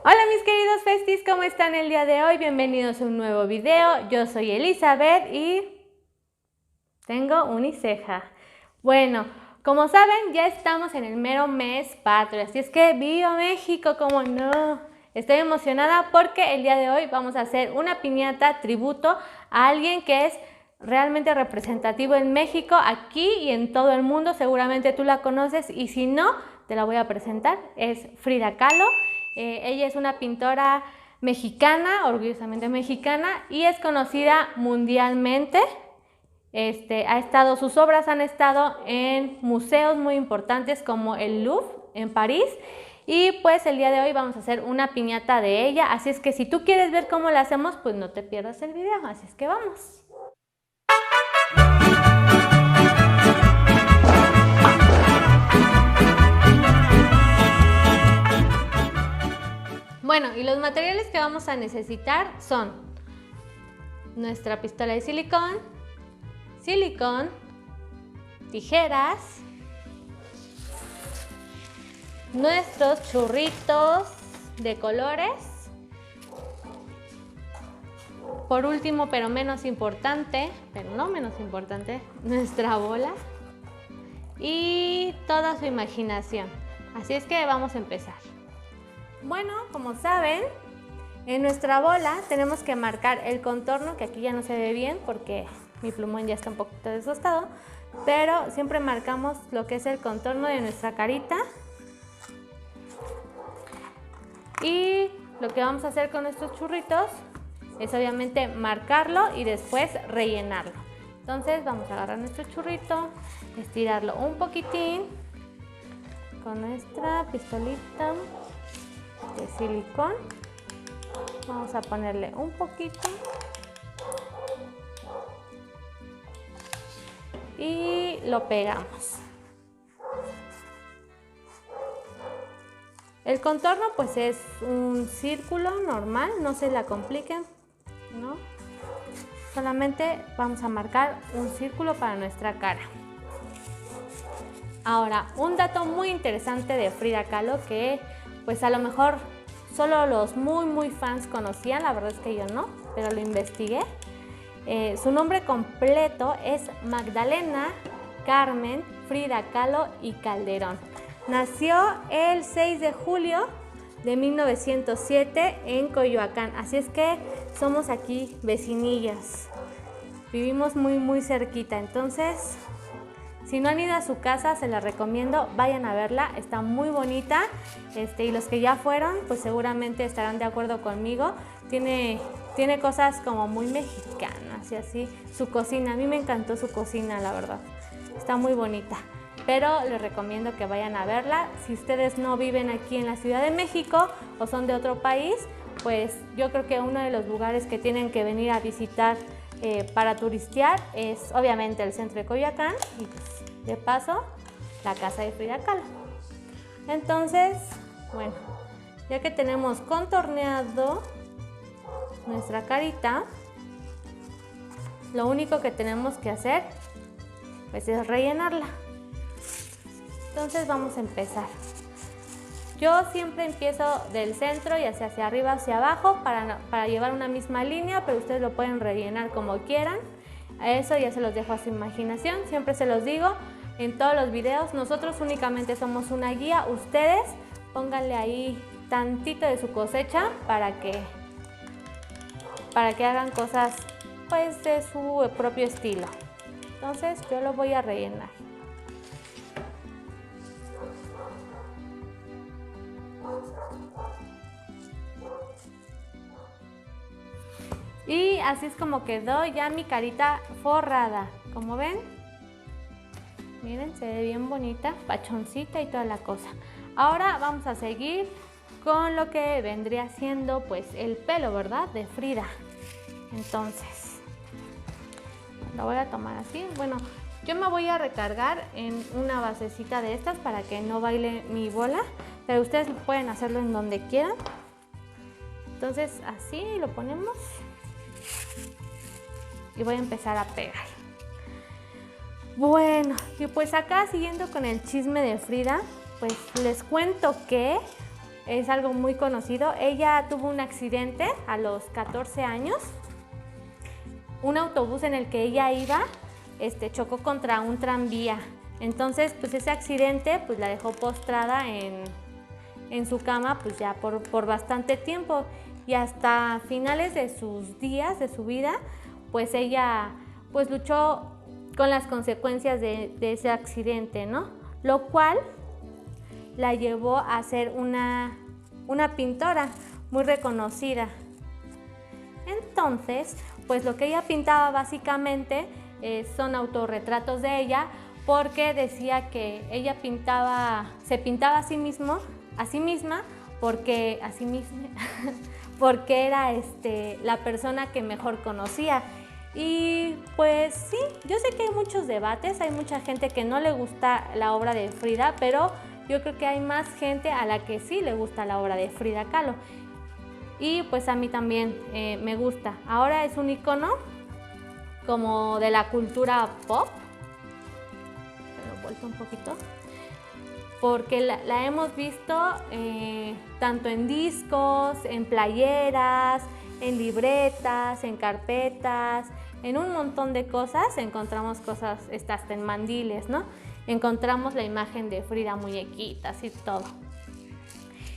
Hola mis queridos festis, ¿cómo están el día de hoy? Bienvenidos a un nuevo video. Yo soy Elizabeth y tengo uniceja. Bueno, como saben, ya estamos en el mero mes patrio, así es que ¡viva México! ¡Cómo no! Estoy emocionada porque el día de hoy vamos a hacer una piñata tributo a alguien que es realmente representativo en México, aquí y en todo el mundo. Seguramente tú la conoces y si no, te la voy a presentar. Es Frida Kahlo. Ella es una pintora mexicana, orgullosamente mexicana, y es conocida mundialmente. Sus obras han estado en museos muy importantes como el Louvre en París. Y pues el día de hoy vamos a hacer una piñata de ella. Así es que si tú quieres ver cómo la hacemos, pues no te pierdas el video. Así es que vamos. Bueno, y los materiales que vamos a necesitar son nuestra pistola de silicón, tijeras, nuestros churritos de colores, por último, pero no menos importante, nuestra bola y toda su imaginación. Así es que vamos a empezar. Bueno, como saben, en nuestra bola tenemos que marcar el contorno, que aquí ya no se ve bien porque mi plumón ya está un poquito desgastado, pero siempre marcamos lo que es el contorno de nuestra carita. Y lo que vamos a hacer con nuestros churritos es obviamente marcarlo y después rellenarlo. Entonces vamos a agarrar nuestro churrito, estirarlo un poquitín con nuestra pistolita de silicón. Vamos a ponerle un poquito y lo pegamos. El contorno pues es un círculo normal, no se la compliquen, ¿no? Solamente vamos a marcar un círculo para nuestra cara. Ahora, un dato muy interesante de Frida Kahlo que pues a lo mejor solo los muy fans conocían, la verdad es que yo no, pero lo investigué. Su nombre completo es Magdalena Carmen Frida Kahlo y Calderón. Nació el 6 de julio de 1907 en Coyoacán, así es que somos aquí vecinillas, vivimos muy cerquita. Entonces, si no han ido a su casa, se la recomiendo, vayan a verla, está muy bonita. Y los que ya fueron, pues seguramente estarán de acuerdo conmigo. Tiene cosas como muy mexicanas y así. Su cocina, a mí me encantó su cocina, la verdad. Está muy bonita, pero les recomiendo que vayan a verla. Si ustedes no viven aquí en la Ciudad de México o son de otro país, pues yo creo que uno de los lugares que tienen que venir a visitar para turistear es obviamente el centro de Coyoacán y pues, de paso la casa de Frida Kahlo. Entonces, bueno, ya que tenemos contorneado nuestra carita, lo único que tenemos que hacer pues es rellenarla. Entonces vamos a empezar. Yo siempre empiezo del centro y hacia arriba, hacia abajo para llevar una misma línea, pero ustedes lo pueden rellenar como quieran. Eso ya se los dejo a su imaginación. Siempre se los digo en todos los videos, nosotros únicamente somos una guía. Ustedes pónganle ahí tantito de su cosecha para que hagan cosas pues de su propio estilo. Entonces yo lo voy a rellenar. Y así es como quedó ya mi carita forrada. Como ven, miren, se ve bien bonita, pachoncita y toda la cosa. Ahora vamos a seguir con lo que vendría siendo pues el pelo, ¿verdad? De Frida. Entonces, lo voy a tomar así. Bueno, yo me voy a recargar en una basecita de estas para que no baile mi bola, pero ustedes pueden hacerlo en donde quieran. Entonces así lo ponemos y voy a empezar a pegar. Bueno, y pues acá siguiendo con el chisme de Frida, pues les cuento que es algo muy conocido. Ella tuvo un accidente a los 14 años. Un autobús en el que ella iba chocó contra un tranvía. Entonces, pues ese accidente pues la dejó postrada en su cama pues ya por bastante tiempo, y hasta finales de sus días, de su vida, pues ella pues luchó con las consecuencias de ese accidente, ¿no? Lo cual la llevó a ser una pintora muy reconocida. Entonces, pues lo que ella pintaba básicamente son autorretratos de ella, porque decía que ella se pintaba a sí misma porque era la persona que mejor conocía. Y pues sí, yo sé que hay muchos debates, hay mucha gente que no le gusta la obra de Frida, pero yo creo que hay más gente a la que sí le gusta la obra de Frida Kahlo. Y pues a mí también me gusta. Ahora es un icono como de la cultura pop. Me lo vuelto un poquito. Porque la hemos visto tanto en discos, en playeras, en libretas, en carpetas, en un montón de cosas. Encontramos cosas hasta en mandiles, ¿no? Encontramos la imagen de Frida, muñequitas y todo.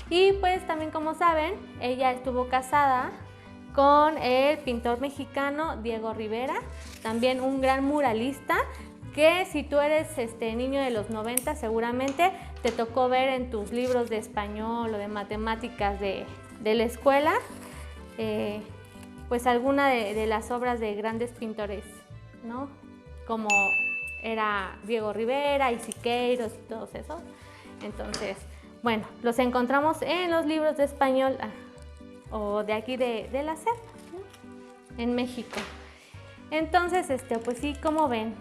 Y pues también, como saben, ella estuvo casada con el pintor mexicano Diego Rivera, también un gran muralista, que si tú eres niño de los 90 seguramente te tocó ver en tus libros de español o de matemáticas de la escuela pues alguna de las obras de grandes pintores, ¿no? Como era Diego Rivera y Siqueiros y todos esos. Entonces, bueno, los encontramos en los libros de español o de aquí de la SEP, ¿no? En México. Entonces, pues sí, como ven.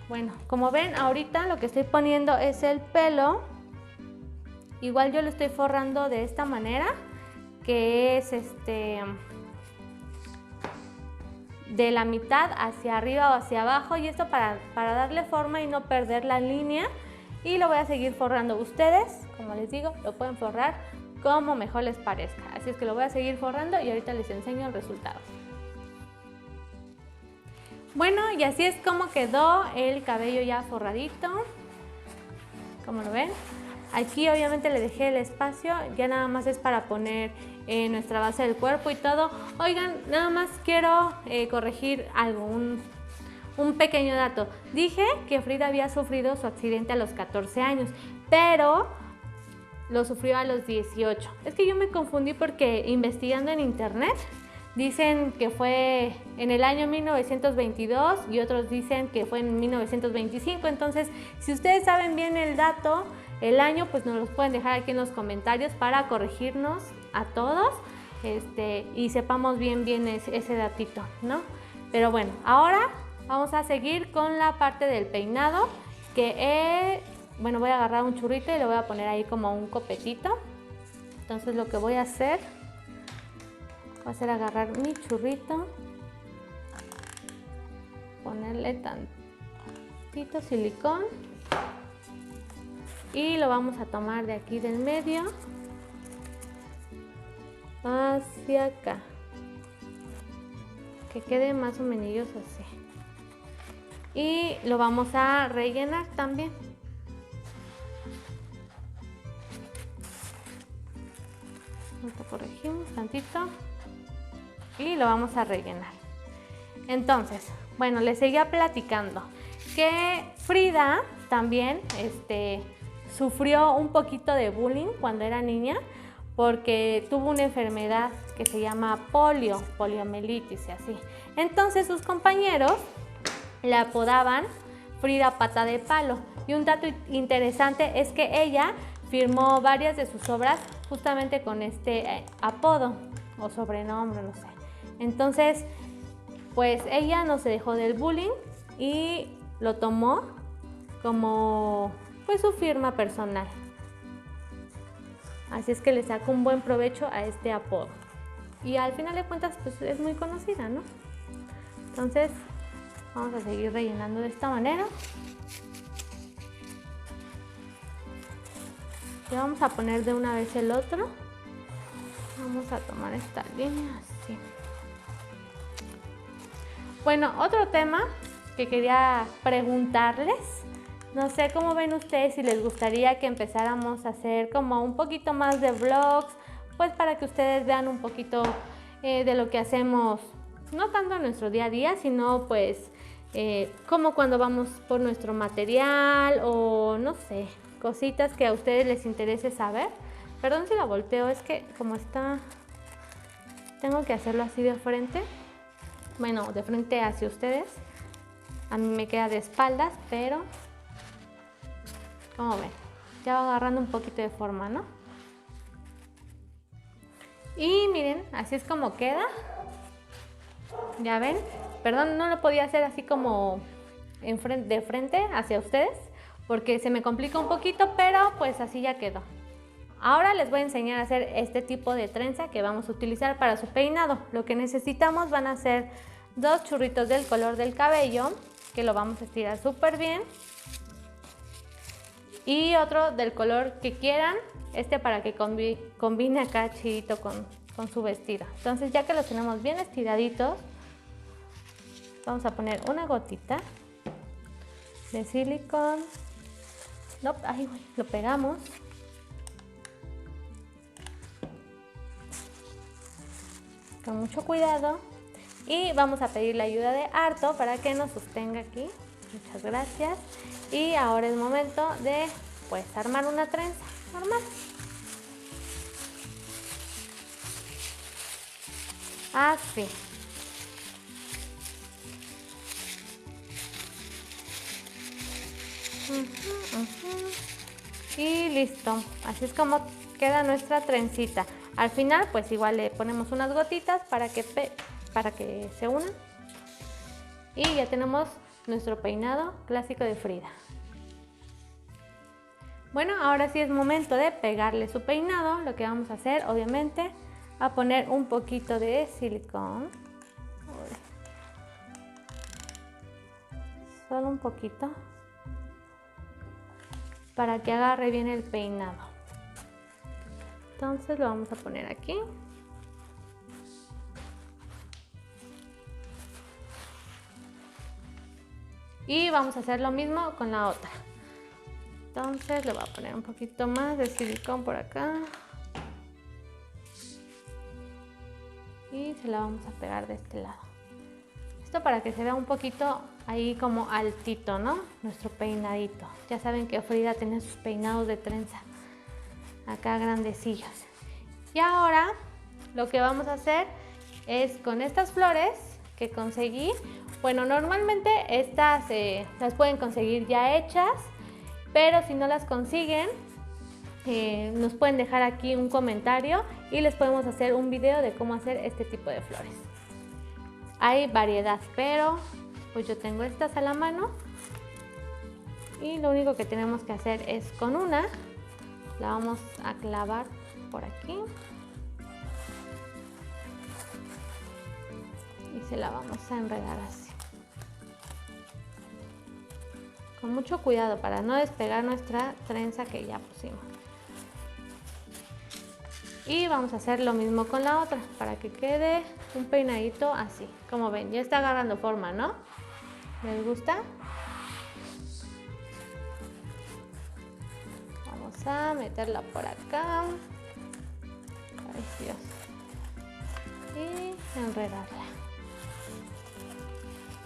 Bueno, como ven, ahorita lo que estoy poniendo es el pelo. Igual yo lo estoy forrando de esta manera, que es de la mitad hacia arriba o hacia abajo, y esto para darle forma y no perder la línea. Y lo voy a seguir forrando. Ustedes, como les digo, lo pueden forrar como mejor les parezca. Así es que lo voy a seguir forrando y ahorita les enseño el resultado. Bueno, y así es como quedó el cabello ya forradito. Como lo ven. Aquí obviamente le dejé el espacio, ya nada más es para poner nuestra base del cuerpo y todo. Oigan, nada más quiero corregir algo, un pequeño dato. Dije que Frida había sufrido su accidente a los 14 años, pero lo sufrió a los 18. Es que yo me confundí porque investigando en internet dicen que fue en el año 1922 y otros dicen que fue en 1925. Entonces, si ustedes saben bien el dato, el año, pues nos los pueden dejar aquí en los comentarios para corregirnos a todos y sepamos bien ese datito, ¿no? Pero bueno, ahora vamos a seguir con la parte del peinado, que bueno, voy a agarrar un churrito y le voy a poner ahí como un copetito. Entonces lo que voy a hacer va a ser agarrar mi churrito, ponerle tantito silicón y lo vamos a tomar de aquí del medio hacia acá, que quede más o menos así, y lo vamos a rellenar también. Lo corregimos tantito y lo vamos a rellenar. Entonces, bueno, les seguía platicando que Frida también sufrió un poquito de bullying cuando era niña, porque tuvo una enfermedad que se llama poliomielitis y así. Entonces sus compañeros le apodaban Frida Pata de Palo. Y un dato interesante es que ella firmó varias de sus obras justamente con este apodo o sobrenombre, no sé. Entonces, pues ella no se dejó del bullying y lo tomó como pues su firma personal. Así es que le sacó un buen provecho a este apodo. Y al final de cuentas, pues es muy conocida, ¿no? Entonces, vamos a seguir rellenando de esta manera. Ya vamos a poner de una vez el otro. Vamos a tomar esta línea así. Bueno, otro tema que quería preguntarles. No sé cómo ven ustedes, si les gustaría que empezáramos a hacer como un poquito más de vlogs, pues para que ustedes vean un poquito de lo que hacemos, no tanto en nuestro día a día, sino pues como cuando vamos por nuestro material o no sé, cositas que a ustedes les interese saber. Perdón si la volteo, es que como está, tengo que hacerlo así de frente. Bueno, de frente hacia ustedes. A mí me queda de espaldas, pero como ven, ya va agarrando un poquito de forma, ¿no? Y miren, así es como queda. Ya ven, perdón, no lo podía hacer así como de frente hacia ustedes, porque se me complica un poquito, pero pues así ya quedó. Ahora les voy a enseñar a hacer este tipo de trenza que vamos a utilizar para su peinado. Lo que necesitamos van a ser 2 churritos del color del cabello, que lo vamos a estirar súper bien. Y otro del color que quieran, para que combine acá chidito con su vestido. Entonces ya que los tenemos bien estiraditos, vamos a poner una gotita de silicón. No, ay, lo pegamos. Con mucho cuidado. Y vamos a pedir la ayuda de Arto para que nos sostenga aquí. Muchas gracias. Y ahora es momento de pues armar una trenza normal. Así. Y listo. Así es como queda nuestra trencita. Al final pues igual le ponemos unas gotitas para que se unan. Y ya tenemos nuestro peinado clásico de Frida. Bueno, ahora sí es momento de pegarle su peinado. Lo que vamos a hacer, obviamente, a poner un poquito de silicón. Solo un poquito. Para que agarre bien el peinado. Entonces lo vamos a poner aquí. Y vamos a hacer lo mismo con la otra. Entonces le voy a poner un poquito más de silicón por acá. Y se la vamos a pegar de este lado. Esto para que se vea un poquito ahí como altito, ¿no? Nuestro peinadito. Ya saben que Frida tiene sus peinados de trenza acá grandecillos. Y ahora lo que vamos a hacer es con estas flores que conseguí. Bueno, normalmente estas las pueden conseguir ya hechas, pero si no las consiguen, nos pueden dejar aquí un comentario y les podemos hacer un video de cómo hacer este tipo de flores. Hay variedad, pero pues yo tengo estas a la mano y lo único que tenemos que hacer es con una, la vamos a clavar por aquí y se la vamos a enredar así. Con mucho cuidado para no despegar nuestra trenza que ya pusimos. Y vamos a hacer lo mismo con la otra para que quede un peinadito así. Como ven, ya está agarrando forma, ¿no? ¿Les gusta? Vamos a meterla por acá. Ay, Dios. Y enredarla.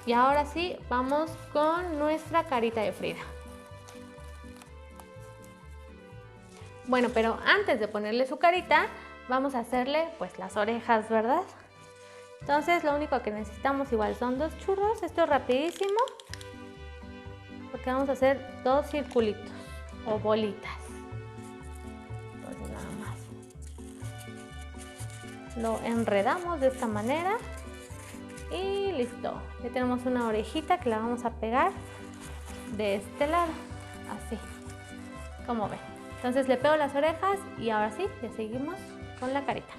Y ahora sí, vamos con nuestra carita de Frida. Bueno, pero antes de ponerle su carita, vamos a hacerle pues las orejas, ¿verdad? Entonces lo único que necesitamos igual son 2 churros. Esto es rapidísimo, porque vamos a hacer 2 circulitos o bolitas. Entonces nada más lo enredamos de esta manera y listo. Ya tenemos una orejita que la vamos a pegar de este lado, así, como ven. Entonces le pego las orejas y ahora sí, ya seguimos con la carita.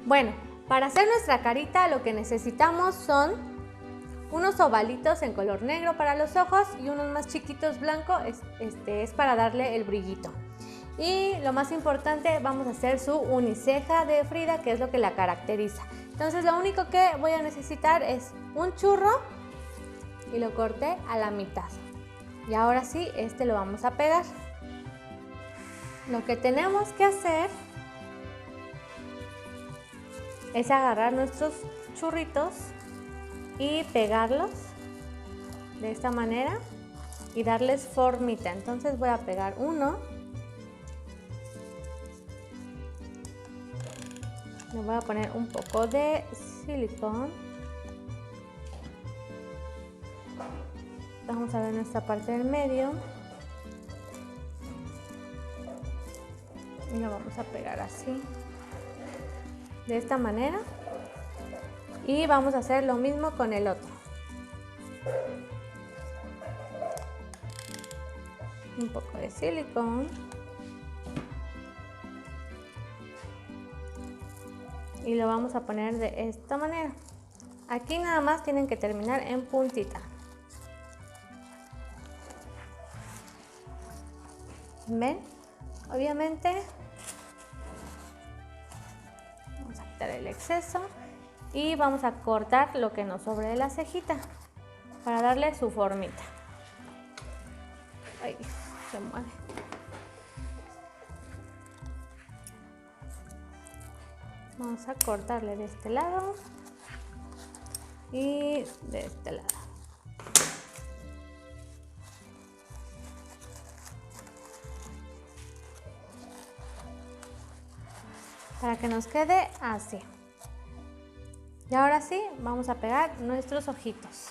Bueno, para hacer nuestra carita lo que necesitamos son unos ovalitos en color negro para los ojos y unos más chiquitos blanco, es para darle el brillito. Y lo más importante, vamos a hacer su uniceja de Frida, que es lo que la caracteriza. Entonces lo único que voy a necesitar es un churro y lo corté a la mitad. Y ahora sí, lo vamos a pegar. Lo que tenemos que hacer es agarrar nuestros churritos y pegarlos de esta manera y darles formita. Entonces voy a pegar uno. Le voy a poner un poco de silicón. Vamos a ver nuestra parte del medio. Y lo vamos a pegar así, de esta manera. Y vamos a hacer lo mismo con el otro. Un poco de silicón. Y lo vamos a poner de esta manera. Aquí nada más tienen que terminar en puntita. ¿Ven? Obviamente vamos a quitar el exceso y vamos a cortar lo que nos sobre de la cejita para darle su formita. Ay, se mueve. Vamos a cortarle de este lado y de este lado. Para que nos quede así. Y ahora sí, vamos a pegar nuestros ojitos.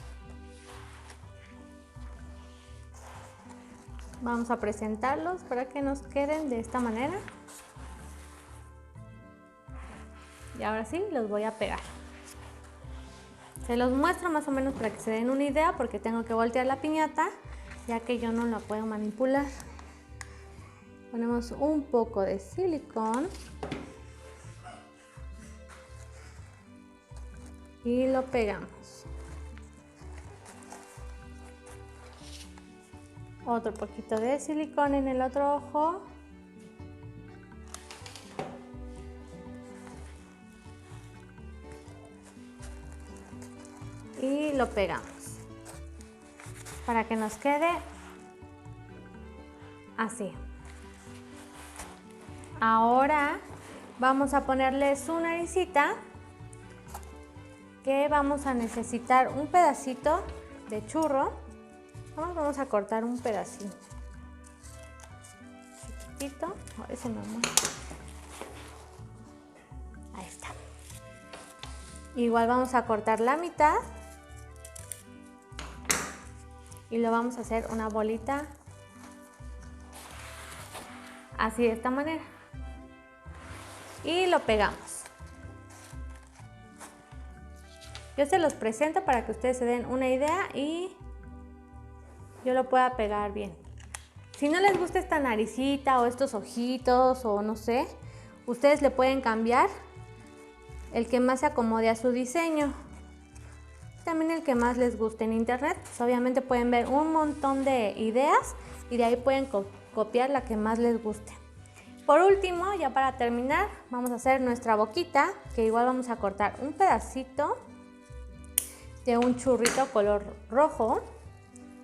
Vamos a presentarlos para que nos queden de esta manera. Y ahora sí, los voy a pegar. Se los muestro más o menos para que se den una idea, porque tengo que voltear la piñata, ya que yo no la puedo manipular. Ponemos un poco de silicón. Y lo pegamos. Otro poquito de silicón en el otro ojo. Y lo pegamos. Para que nos quede así. Ahora vamos a ponerle su naricita, que vamos a necesitar un pedacito de churro. Vamos a cortar un pedacito chiquitito. A ver si me mueve. Ahí está. Igual vamos a cortar la mitad y lo vamos a hacer una bolita así, de esta manera, y lo pegamos. Yo se los presento para que ustedes se den una idea y yo lo pueda pegar bien. Si no les gusta esta naricita o estos ojitos o no sé, ustedes le pueden cambiar el que más se acomode a su diseño. También el que más les guste. En internet, pues obviamente pueden ver un montón de ideas y de ahí pueden copiar la que más les guste. Por último, ya para terminar, vamos a hacer nuestra boquita, que igual vamos a cortar un pedacito de un churrito color rojo.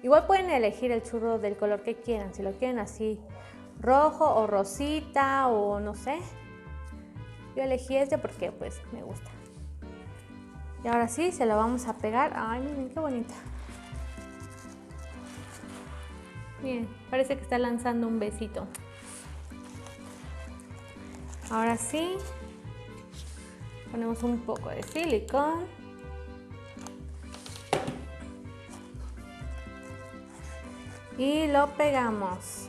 Igual pueden elegir el churro del color que quieran, si lo quieren así rojo o rosita o no sé. Yo elegí este porque pues me gusta. Y ahora sí, se lo vamos a pegar. Ay, miren qué bonita. Miren, parece que está lanzando un besito. Ahora sí, ponemos un poco de silicón. Y lo pegamos.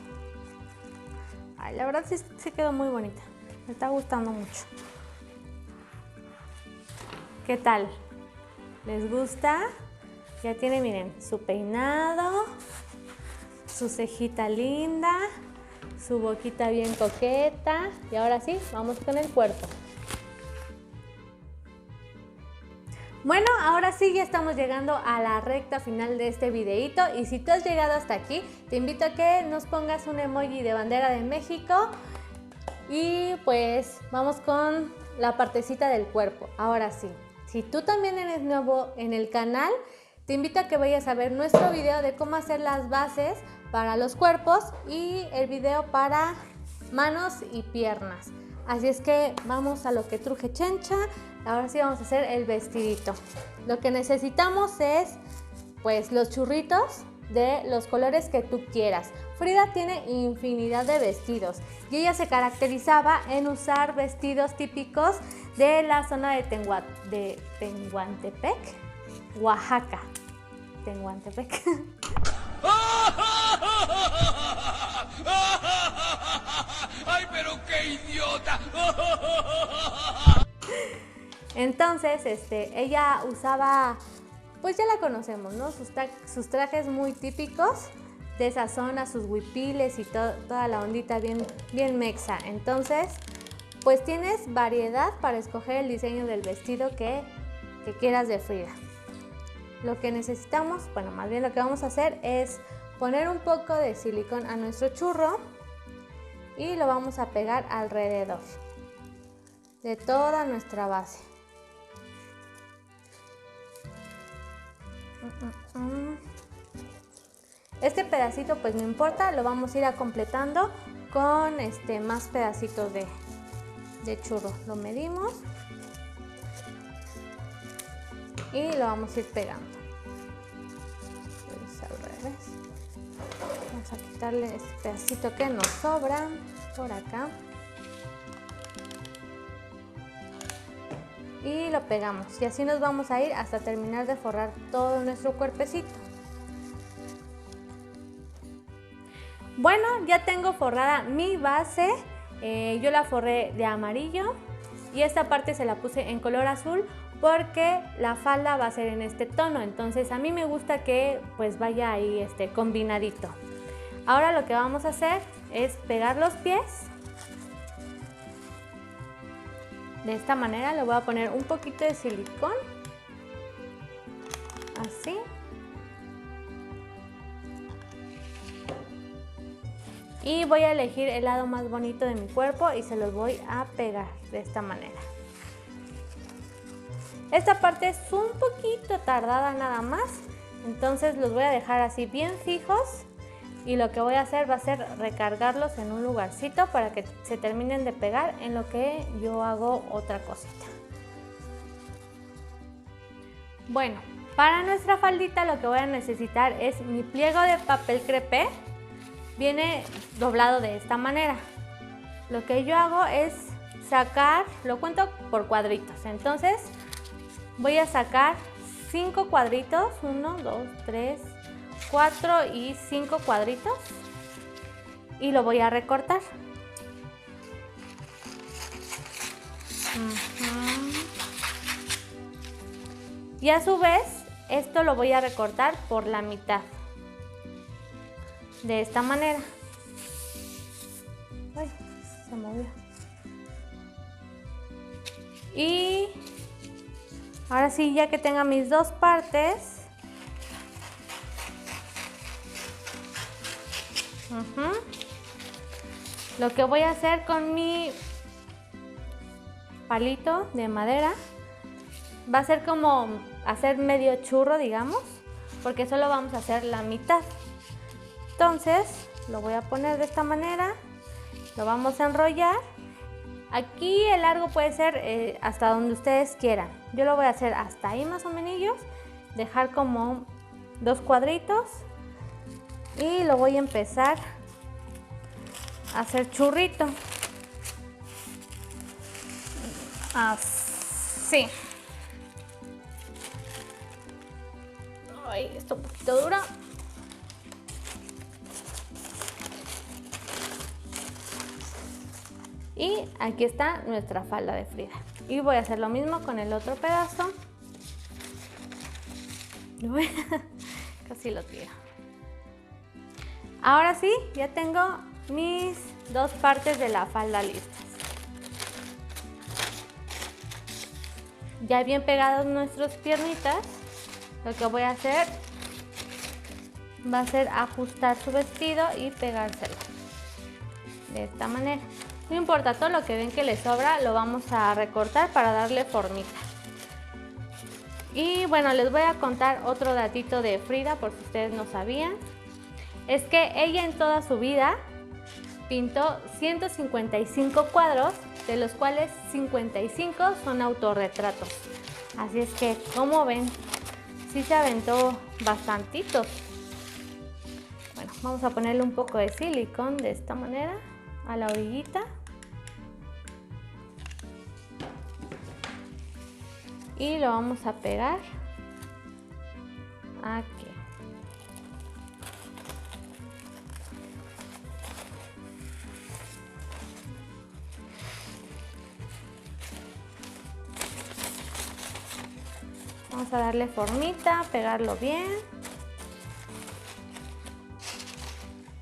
Ay, la verdad sí quedó muy bonita. Me está gustando mucho. ¿Qué tal? ¿Les gusta? Ya tiene, miren, su peinado, su cejita linda, su boquita bien coqueta. Y ahora sí, vamos con el cuerpo. Bueno, ahora sí ya estamos llegando a la recta final de este videito y si tú has llegado hasta aquí, te invito a que nos pongas un emoji de bandera de México y pues vamos con la partecita del cuerpo. Ahora sí, si tú también eres nuevo en el canal, te invito a que vayas a ver nuestro video de cómo hacer las bases para los cuerpos y el video para manos y piernas. Así es que vamos a lo que truje chencha. Ahora sí vamos a hacer el vestidito. Lo que necesitamos es pues los churritos de los colores que tú quieras. Frida tiene infinidad de vestidos y ella se caracterizaba en usar vestidos típicos de la zona de Tehuantepec, Oaxaca. Tehuantepec. ¡Ay, pero qué idiota! Entonces, ella usaba, pues ya la conocemos, ¿no? Sus trajes muy típicos de esa zona, sus huipiles y toda la ondita bien mexa. Entonces, pues tienes variedad para escoger el diseño del vestido que quieras de Frida. Lo que necesitamos, bueno, más bien lo que vamos a hacer es poner un poco de silicón a nuestro churro y lo vamos a pegar alrededor de toda nuestra base. Este pedacito pues no importa, lo vamos a ir completando con más pedacitos de churro. Lo medimos y lo vamos a ir pegando. Es al revés. Vamos a quitarle este pedacito que nos sobra por acá. Y lo pegamos y así nos vamos a ir hasta terminar de forrar todo nuestro cuerpecito. Bueno, ya tengo forrada mi base, yo la forré de amarillo y esta parte se la puse en color azul porque la falda va a ser en este tono, entonces a mí me gusta que pues vaya ahí combinadito. Ahora lo que vamos a hacer es pegar los pies. De esta manera le voy a poner un poquito de silicón, así. Y voy a elegir el lado más bonito de mi cuerpo y se los voy a pegar de esta manera. Esta parte es un poquito tardada nada más, entonces los voy a dejar así bien fijos. Y lo que voy a hacer va a ser recargarlos en un lugarcito para que se terminen de pegar en lo que yo hago otra cosita. Bueno, para nuestra faldita lo que voy a necesitar es mi pliego de papel crepé. Viene doblado de esta manera. Lo que yo hago es sacar, lo cuento por cuadritos. Entonces voy a sacar 5 cuadritos, 1, 2, 3, 4 y 5 cuadritos y lo voy a recortar. Y a su vez esto lo voy a recortar por la mitad de esta manera. Ay, se movió. Y ahora sí, ya que tenga mis dos partes, lo que voy a hacer con mi palito de madera va a ser como hacer medio churro, digamos, porque solo vamos a hacer la mitad. Entonces lo voy a poner de esta manera, lo vamos a enrollar. Aquí el largo puede ser hasta donde ustedes quieran. Yo lo voy a hacer hasta ahí más o menos, dejar como 2 cuadritos. Y lo voy a empezar a hacer churrito. Así. Ay, está un poquito dura. Y aquí está nuestra falda de Frida. Y voy a hacer lo mismo con el otro pedazo. Casi lo tiro. Ahora sí, ya tengo mis dos partes de la falda listas. ya bien pegadas nuestras piernitas, lo que voy a hacer va a ser ajustar su vestido y pegárselo de esta manera. No importa, todo lo que ven que le sobra lo vamos a recortar para darle formita. Y bueno, les voy a contar otro datito de Frida por si ustedes no sabían. Es que ella en toda su vida pintó 155 cuadros, de los cuales 55 son autorretratos. Así es que, como ven, sí se aventó bastantitos. Bueno, vamos a ponerle un poco de silicón de esta manera a la orillita. Y lo vamos a pegar aquí. Vamos a darle formita, pegarlo bien.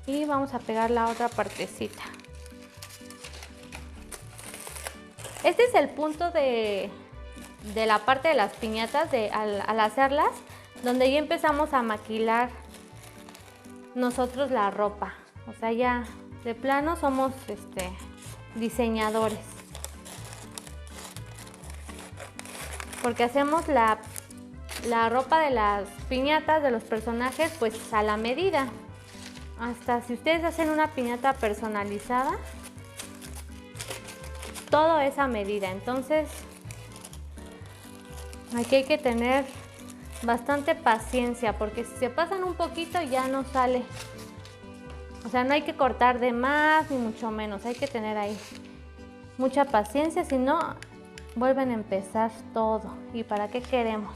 Y vamos a pegar la otra partecita. Este es el punto de la parte de las piñatas al hacerlas, donde ya empezamos a maquilar nosotros la ropa. O sea, ya de plano somos diseñadores. Porque hacemos la ropa de las piñatas de los personajes pues a la medida. Hasta si ustedes hacen una piñata personalizada, todo es a medida. Entonces aquí hay que tener bastante paciencia, porque si se pasan un poquito ya no sale. O sea, no hay que cortar de más ni mucho menos, hay que tener ahí mucha paciencia, si no vuelven a empezar todo. ¿Y para qué queremos?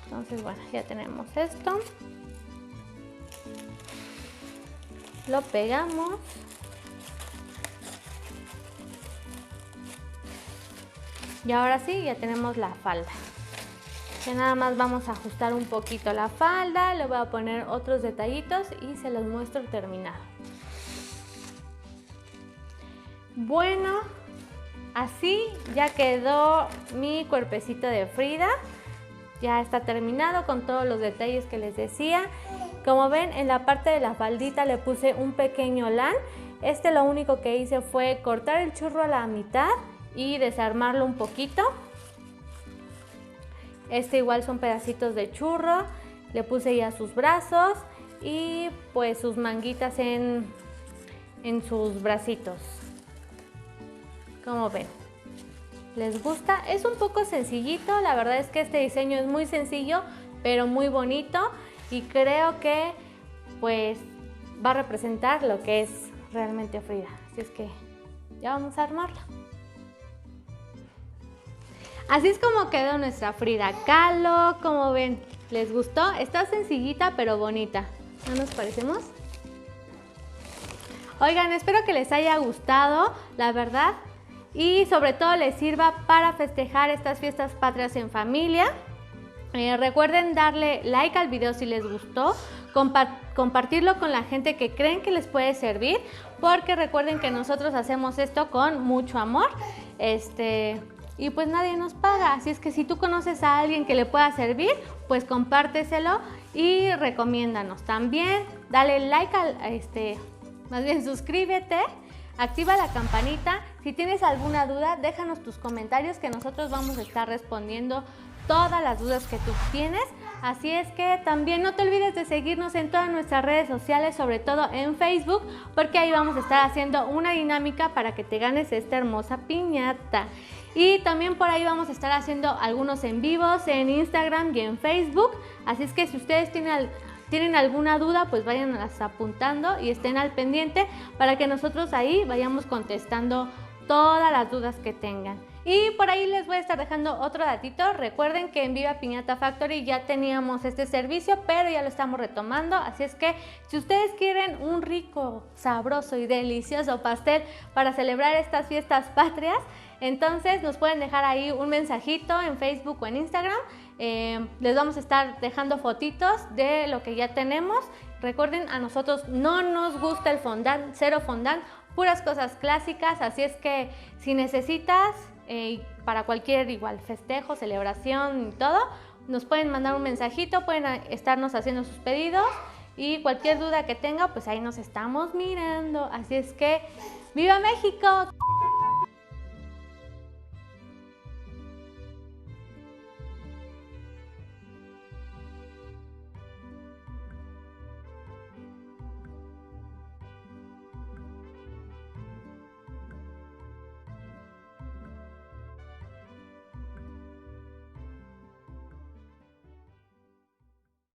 Entonces, bueno, ya tenemos esto. Lo pegamos. Y ahora sí, ya tenemos la falda. Que nada más vamos a ajustar un poquito la falda, le voy a poner otros detallitos y se los muestro terminado. Bueno, así ya quedó mi cuerpecito de Frida. Ya está terminado con todos los detalles que les decía. Como ven, en la parte de la faldita le puse un pequeño lán. Lo único que hice fue cortar el churro a la mitad y desarmarlo un poquito. Igual son pedacitos de churro. Le puse ya sus brazos y pues sus manguitas en sus bracitos. Como ven, ¿les gusta? Es un poco sencillito, la verdad es que este diseño es muy sencillo, pero muy bonito, y creo que pues va a representar lo que es realmente Frida. Así es que ya vamos a armarla. Así es como quedó nuestra Frida Kahlo. Como ven, ¿les gustó? Está sencillita pero bonita. ¿No nos parecemos? Oigan, espero que les haya gustado, la verdad, y sobre todo les sirva para festejar estas fiestas patrias en familia. Recuerden darle like al video si les gustó, compartirlo con la gente que creen que les puede servir, porque recuerden que nosotros hacemos esto con mucho amor, y pues nadie nos paga, así es que si tú conoces a alguien que le pueda servir, pues compárteselo y recomiéndanos. También dale like más bien suscríbete, activa la campanita. Si tienes alguna duda, déjanos tus comentarios que nosotros vamos a estar respondiendo todas las dudas que tú tienes. Así es que también no te olvides de seguirnos en todas nuestras redes sociales, sobre todo en Facebook, porque ahí vamos a estar haciendo una dinámica para que te ganes esta hermosa piñata. Y también por ahí vamos a estar haciendo algunos en vivos en Instagram y en Facebook. Así es que si ustedes tienen alguna duda, pues vayan apuntando y estén al pendiente para que nosotros ahí vayamos contestando todas las dudas que tengan. Y por ahí les voy a estar dejando otro datito. Recuerden que en Viva Piñata Factory ya teníamos este servicio, pero ya lo estamos retomando. Así es que si ustedes quieren un rico, sabroso y delicioso pastel para celebrar estas fiestas patrias, entonces nos pueden dejar ahí un mensajito en Facebook o en Instagram. Les vamos a estar dejando fotitos de lo que ya tenemos. Recuerden, a nosotros no nos gusta el fondant, cero fondant, puras cosas clásicas, así es que si necesitas para cualquier igual festejo, celebración y todo, nos pueden mandar un mensajito, pueden estarnos haciendo sus pedidos y cualquier duda que tenga, pues ahí nos estamos mirando. Así es que ¡viva México!